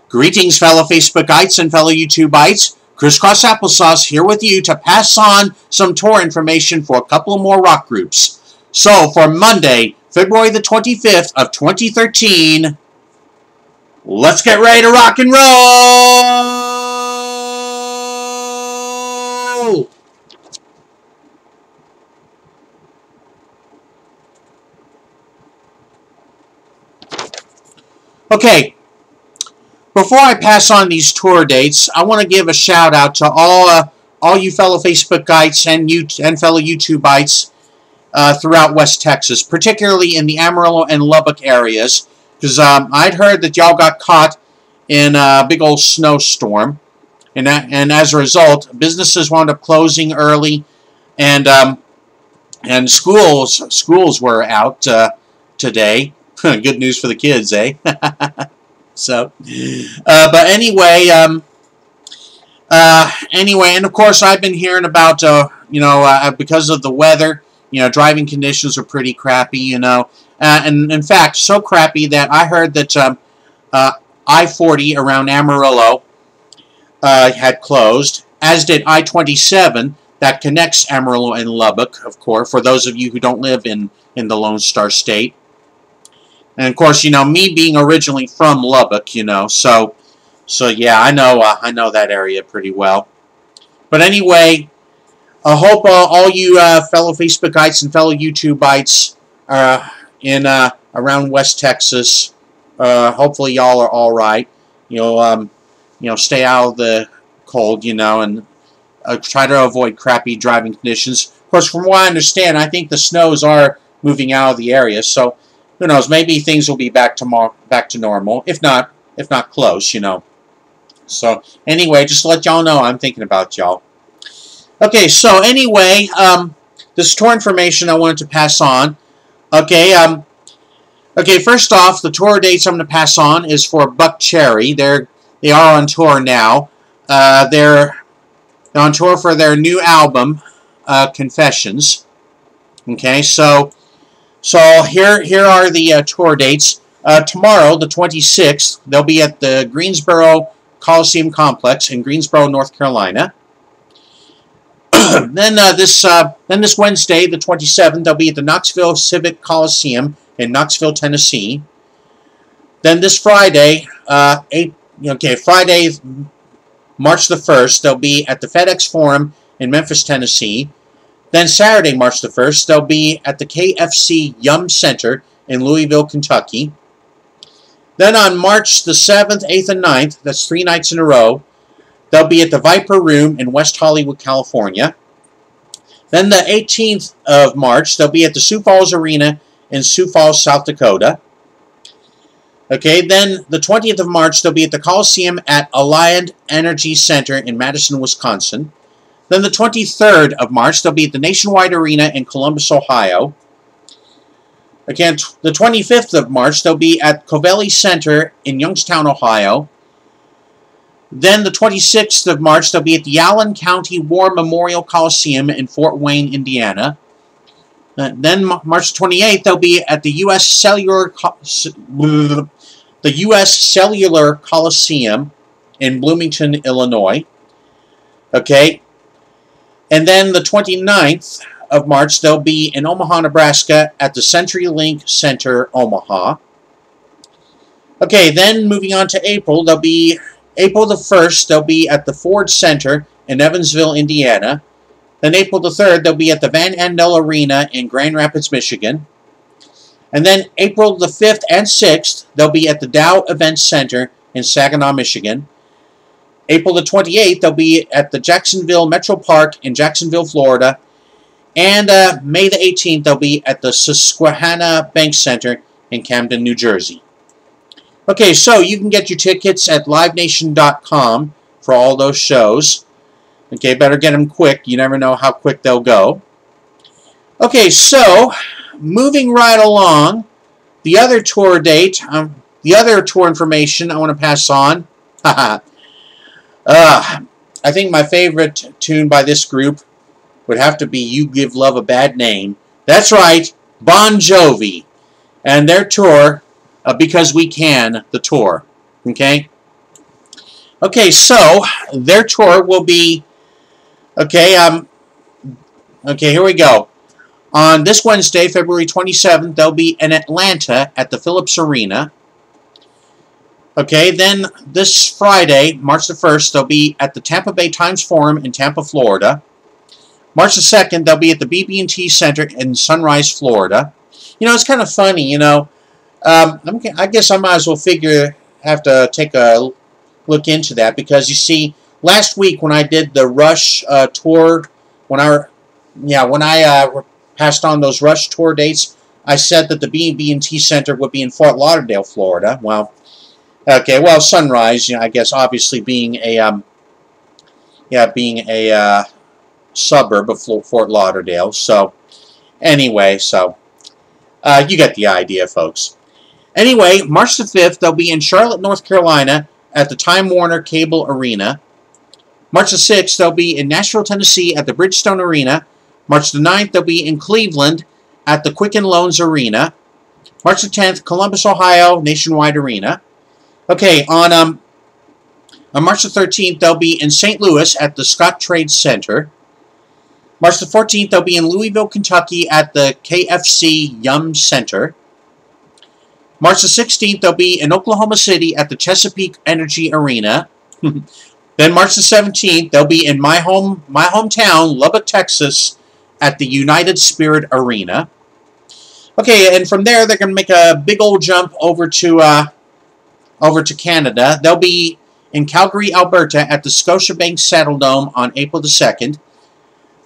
Greetings, fellow Facebookites and fellow YouTubeites. Crisscross Applesauce here with you to pass on some tour information for a couple of more rock groups. So, for Monday, February the 25th of 2013, let's get ready to rock and roll! Okay. Before I pass on these tour dates, I want to give a shout out to all you fellow Facebookites and fellow YouTubeites throughout West Texas, particularly in the Amarillo and Lubbock areas, because I'd heard that y'all got caught in a big old snowstorm, and as a result, businesses wound up closing early, and schools were out today. Good news for the kids, eh? So, but anyway, and of course I've been hearing about, because of the weather, driving conditions are pretty crappy, and in fact, so crappy that I heard that I-40 around Amarillo had closed, as did I-27 that connects Amarillo and Lubbock, of course, for those of you who don't live in the Lone Star State. And of course, me being originally from Lubbock, so yeah, I know that area pretty well. But anyway, I hope all you fellow Facebookites and fellow YouTubeites in around West Texas, hopefully y'all are all right. Stay out of the cold, and try to avoid crappy driving conditions. Of course, from what I understand, I think the snows are moving out of the area, so. Who knows? Maybe things will be back to normal. If not close, So anyway, just to let y'all know, I'm thinking about y'all. Okay, so anyway, this tour information I wanted to pass on. Okay, First off, the tour dates I'm going to pass on is for BUCKCHERRY. They are on tour now. They're on tour for their new album, Confessions. Okay, so here are the tour dates. Tomorrow, the 26th, they'll be at the Greensboro Coliseum Complex in Greensboro, North Carolina. Then this Wednesday, the 27th, they'll be at the Knoxville Civic Coliseum in Knoxville, Tennessee. Then this Friday, Friday, March the 1st, they'll be at the FedEx Forum in Memphis, Tennessee. Then Saturday, March the 1st, they'll be at the KFC Yum Center in Louisville, Kentucky. Then on March the 7th, 8th, and 9th, that's 3 nights in a row, they'll be at the Viper Room in West Hollywood, California. Then the 18th of March, they'll be at the Sioux Falls Arena in Sioux Falls, South Dakota. Okay, then the 20th of March, they'll be at the Coliseum at Alliant Energy Center in Madison, Wisconsin. Then the 23rd of March, they'll be at the Nationwide Arena in Columbus, Ohio. Again, the 25th of March, they'll be at Covelli Center in Youngstown, Ohio. Then the 26th of March, they'll be at the Allen County War Memorial Coliseum in Fort Wayne, Indiana. Then March 28th, they'll be at the U.S. Cellular Coliseum in Bloomington, Illinois. Okay. And then the 29th of March, they'll be in Omaha, Nebraska at the CenturyLink Center, Omaha. Okay, then moving on to April, they'll be April the 1st, they'll be at the Ford Center in Evansville, Indiana. Then April the 3rd, they'll be at the Van Andel Arena in Grand Rapids, Michigan. And then April the 5th and 6th, they'll be at the Dow Event Center in Saginaw, Michigan. April the 28th, they'll be at the Jacksonville Metro Park in Jacksonville, Florida. And May the 18th, they'll be at the Susquehanna Bank Center in Camden, New Jersey. Okay, so you can get your tickets at livenation.com for all those shows. Okay, better get them quick. You never know how quick they'll go. Okay, so moving right along, the other tour date, the other tour information I want to pass on. I think my favorite tune by this group would have to be You Give Love a Bad Name. That's right, Bon Jovi and their tour, Because We Can, the tour. Okay? Okay, so their tour will be okay. Okay, here we go. On this Wednesday, February 27th, they'll be in Atlanta at the Phillips Arena. Okay, then this Friday, March the 1st, they'll be at the Tampa Bay Times Forum in Tampa, Florida. March the 2nd, they'll be at the BB&T Center in Sunrise, Florida. You know, it's kind of funny, you know. I guess I might as well have to take a look into that, because you see, last week when I did the Rush tour, when I passed on those Rush tour dates, I said that the BB&T Center would be in Fort Lauderdale, Florida. Well, okay, well, Sunrise, you know, I guess obviously being a suburb of Fort Lauderdale. So anyway, you get the idea, folks. Anyway, March the 5th, they'll be in Charlotte, North Carolina at the Time Warner Cable Arena. March the 6th, they'll be in Nashville, Tennessee at the Bridgestone Arena. March the 9th, they'll be in Cleveland at the Quicken Loans Arena. March the 10th, Columbus, Ohio, Nationwide Arena. Okay, on March the 13th, they'll be in St. Louis at the Scott Trade Center. March the 14th, they'll be in Louisville, Kentucky at the KFC Yum Center. March the 16th, they'll be in Oklahoma City at the Chesapeake Energy Arena. Then March the 17th, they'll be in my hometown, Lubbock, Texas, at the United Spirit Arena. Okay, and from there, they're going to make a big old jump over to Canada. They'll be in Calgary, Alberta, at the Scotiabank Saddledome on April the 2nd.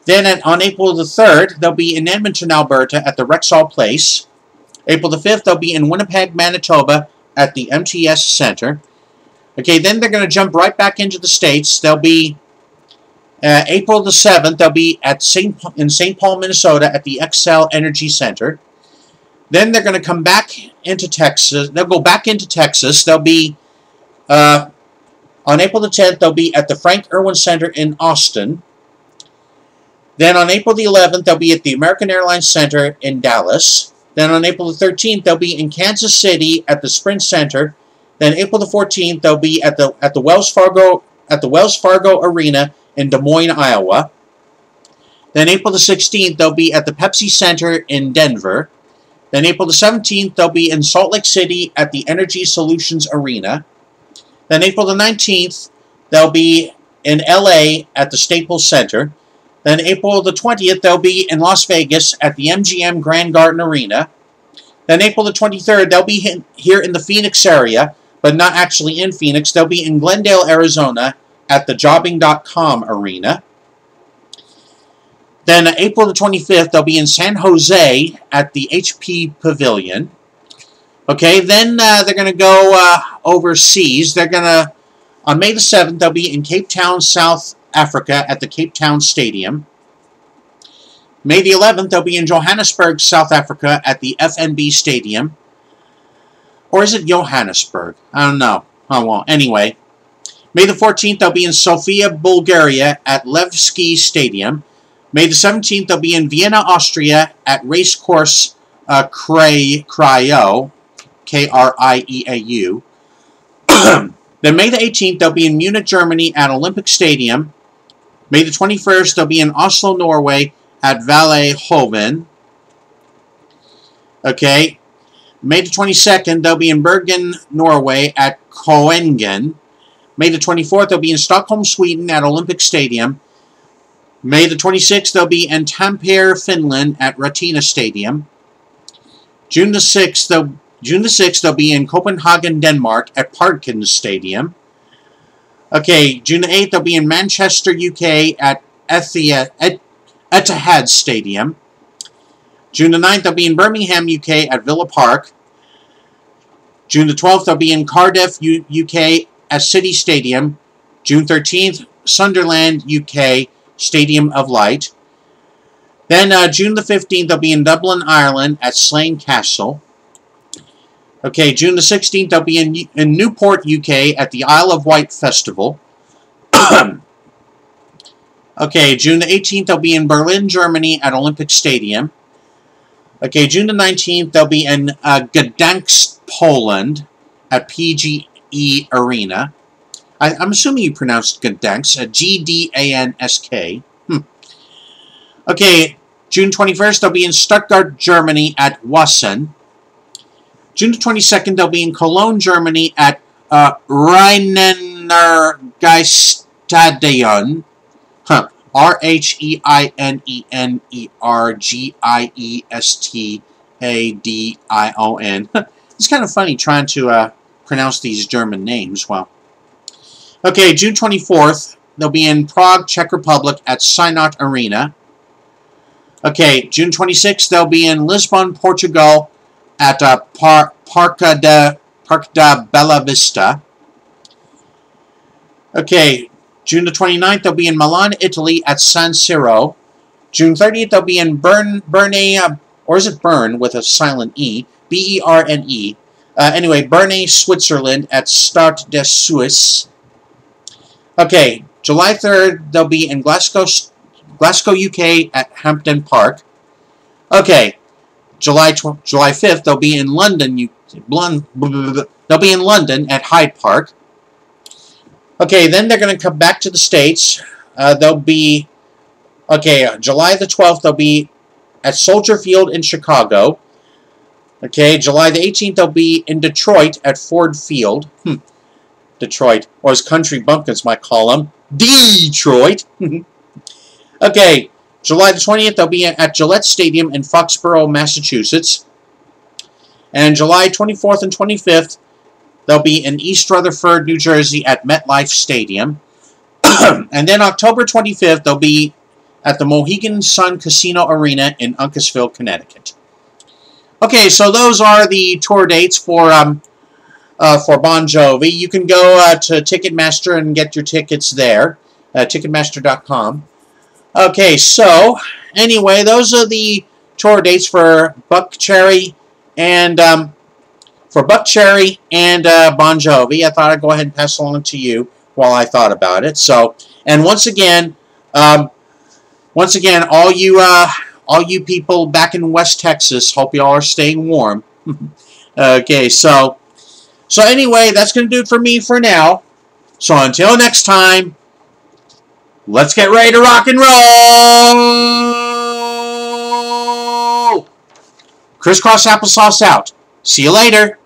Then on April the 3rd, they'll be in Edmonton, Alberta, at the Rexall Place. April the 5th, they'll be in Winnipeg, Manitoba, at the MTS Center. Okay, then they're going to jump right back into the States. They'll be April the 7th, they'll be in St. Paul, Minnesota, at the Xcel Energy Center. Then they're going to come back into Texas. They'll go back into Texas. They'll be, on April the 10th, they'll be at the Frank Irwin Center in Austin. Then on April the 11th, they'll be at the American Airlines Center in Dallas. Then on April the 13th, they'll be in Kansas City at the Sprint Center. Then April the 14th, they'll be at the Wells Fargo Arena in Des Moines, Iowa. Then April the 16th, they'll be at the Pepsi Center in Denver. Then April the 17th, they'll be in Salt Lake City at the Energy Solutions Arena. Then April the 19th, they'll be in LA at the Staples Center. Then April the 20th, they'll be in Las Vegas at the MGM Grand Garden Arena. Then April the 23rd, they'll be here in the Phoenix area, but not actually in Phoenix. They'll be in Glendale, Arizona at the Jobbing.com Arena. Then April the 25th, they'll be in San Jose at the HP Pavilion. Okay, then they're going to go overseas. They're going to, on May the 7th, they'll be in Cape Town, South Africa at the Cape Town Stadium. May the 11th, they'll be in Johannesburg, South Africa at the FNB Stadium. Or is it Johannesburg? I don't know. Oh, well, anyway. May the 14th, they'll be in Sofia, Bulgaria at Levski Stadium. May the 17th, they'll be in Vienna, Austria at Racecourse Krieau, K-R-I-E-A-U. Then May the 18th, they'll be in Munich, Germany at Olympic Stadium. May the 21st, they'll be in Oslo, Norway at Vallehoven. Okay. May the 22nd, they'll be in Bergen, Norway at Koengen. May the 24th, they'll be in Stockholm, Sweden at Olympic Stadium. May the 26th, they'll be in Tampere, Finland at Ratina Stadium. June the 6th, they'll be in Copenhagen, Denmark at Parkins Stadium. Okay, June the 8th, they'll be in Manchester, UK at Etihad Stadium. June the 9th, they'll be in Birmingham, UK at Villa Park. June the 12th, they'll be in Cardiff, UK at City Stadium. June 13th, Sunderland, UK, Stadium of Light. Then June the 15th, they'll be in Dublin, Ireland at Slane Castle. Okay, June the 16th, they'll be in Newport, UK at the Isle of Wight Festival. Okay, June the 18th, they'll be in Berlin, Germany at Olympic Stadium. Okay, June the 19th, they'll be in Gdansk, Poland at PGE Arena. I'm assuming you pronounced Gdansk. Gdansk. Okay, June 21st, they'll be in Stuttgart, Germany at Wassen. June 22nd, they'll be in Cologne, Germany at Rheinenergiestadion. Rheinenergiestadion. It's kind of funny trying to pronounce these German names. Well, okay, June 24th, they'll be in Prague, Czech Republic at Synod Arena. Okay, June 26th, they'll be in Lisbon, Portugal at Parque da Bela Vista. Okay, June the 29th, they'll be in Milan, Italy at San Siro. June 30th, they'll be in Bern, or is it Bern with a silent E? B-E-R-N-E. Anyway, Bern, Switzerland at Stade de Suisse. Okay, July 3rd, they'll be in Glasgow, UK at Hampden Park. Okay, July 5th, they'll be in London. They'll be in London at Hyde Park. Okay, then they're going to come back to the States. They'll be, okay, July the 12th, they'll be at Soldier Field in Chicago. Okay, July the 18th, they'll be in Detroit at Ford Field. Detroit, or as country bumpkins might call them, Detroit. Okay, July the 20th, they'll be at Gillette Stadium in Foxborough, Massachusetts. And July 24th and 25th, they'll be in East Rutherford, New Jersey at MetLife Stadium. And then October 25th, they'll be at the Mohegan Sun Casino Arena in Uncasville, Connecticut. Okay, so those are the tour dates for Bon Jovi. You can go to Ticketmaster and get your tickets there, Ticketmaster.com. Okay, so anyway, those are the tour dates for BUCKCHERRY and Bon Jovi. I thought I'd go ahead and pass along to you while I thought about it. So, and once again, all you people back in West Texas, hope y'all are staying warm. Okay, so anyway, that's going to do it for me for now. So until next time, let's get ready to rock and roll! Crisscross applesauce out. See you later.